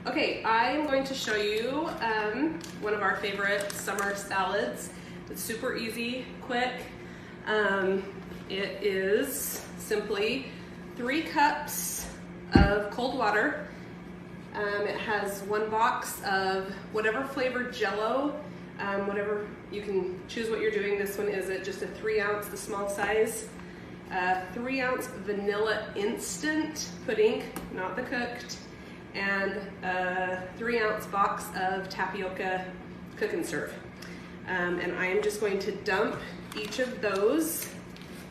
Okay, I am going to show you one of our favorite summer salads. It's super easy, quick. It is simply 3 cups of cold water. It has 1 box of whatever flavored Jello, whatever, you can choose what you're doing. This one is just a 3-ounce, the small size. 3-ounce vanilla instant pudding, not the cooked, and a 3-ounce box of tapioca cook and serve. And I am just going to dump each of those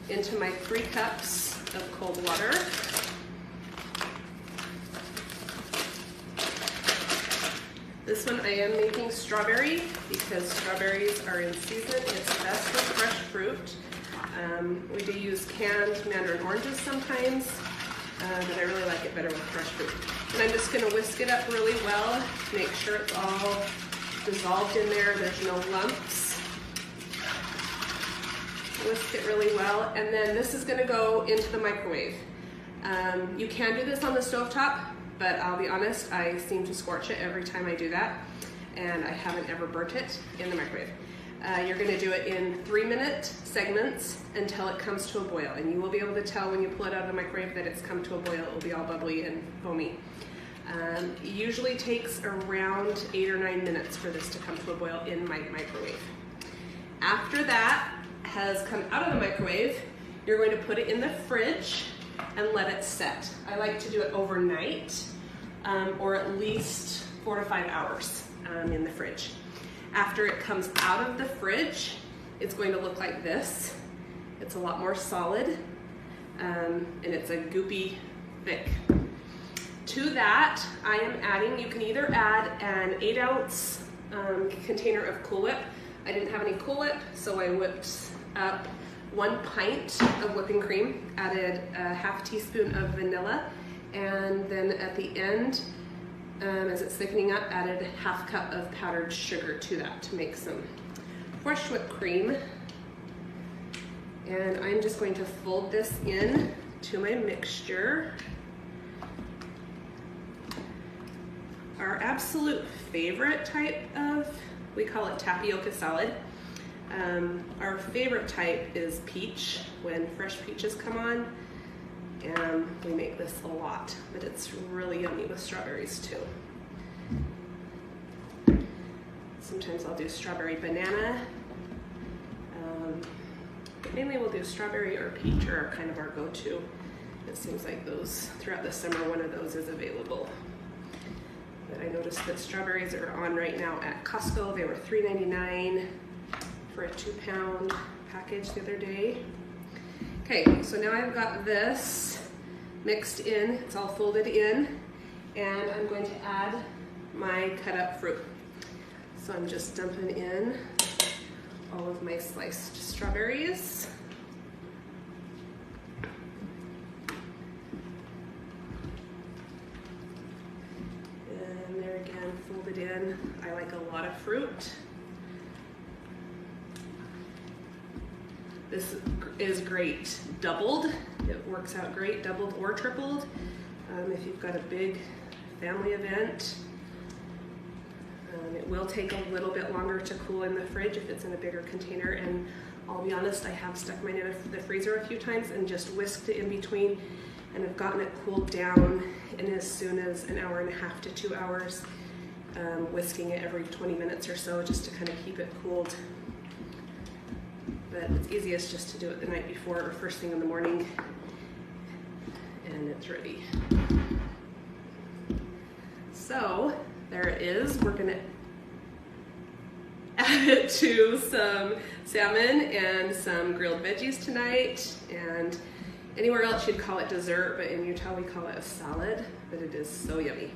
into my 3 cups of cold water. This one I am making strawberry because strawberries are in season. It's best with fresh fruit. We do use canned mandarin oranges sometimes, but I really like it better with fresh fruit. And I'm just going to whisk it up really well, make sure it's all dissolved in there, there's no lumps. Whisk it really well, and then this is going to go into the microwave. You can do this on the stovetop, but I'll be honest, I seem to scorch it every time I do that, and I haven't ever burnt it in the microwave. You're going to do it in 3-minute segments until it comes to a boil, and you will be able to tell when you pull it out of the microwave that it's come to a boil. It will be all bubbly and foamy. It usually takes around 8 or 9 minutes for this to come to a boil in my microwave. After that has come out of the microwave, you're going to put it in the fridge and let it set. I like to do it overnight, or at least 4 to 5 hours in the fridge. After it comes out of the fridge, it's going to look like this. It's a lot more solid, and it's a goopy thick. To that, I am adding, you can either add an 8-ounce container of Cool Whip. I didn't have any Cool Whip, so I whipped up 1 pint of whipping cream, added a ½ teaspoon of vanilla, and then at the end, as it's thickening up, added ½ cup of powdered sugar to that to make some fresh whipped cream. And I'm just going to fold this in to my mixture. Our absolute favorite type of, we call it Tapioca Salad. Our favorite type is peach, when fresh peaches come on, and we make this a lot, but it's really yummy with strawberries too. Sometimes I'll do strawberry banana, but mainly we'll do strawberry or peach are kind of our go-to. It seems like those, throughout the summer, one of those is available. But I noticed that strawberries are on right now at Costco. They were $3.99 for a 2-pound package the other day. Okay, so now I've got this mixed in, it's all folded in, and I'm going to add my cut up fruit. So I'm just dumping in all of my sliced strawberries. And there again, folded in. I like a lot of fruit. This is great doubled. It works out great doubled or tripled. If you've got a big family event, it will take a little bit longer to cool in the fridge if it's in a bigger container. And I'll be honest, I have stuck mine in the freezer a few times and just whisked it in between, and I've gotten it cooled down in as soon as 1.5 hours to 2 hours, whisking it every 20 minutes or so just to kind of keep it cooled. But it's easiest just to do it the night before or first thing in the morning, and it's ready. So there it is. We're gonna add it to some salmon and some grilled veggies tonight, and anywhere else you'd call it dessert, but in Utah we call it a salad, but it is so yummy.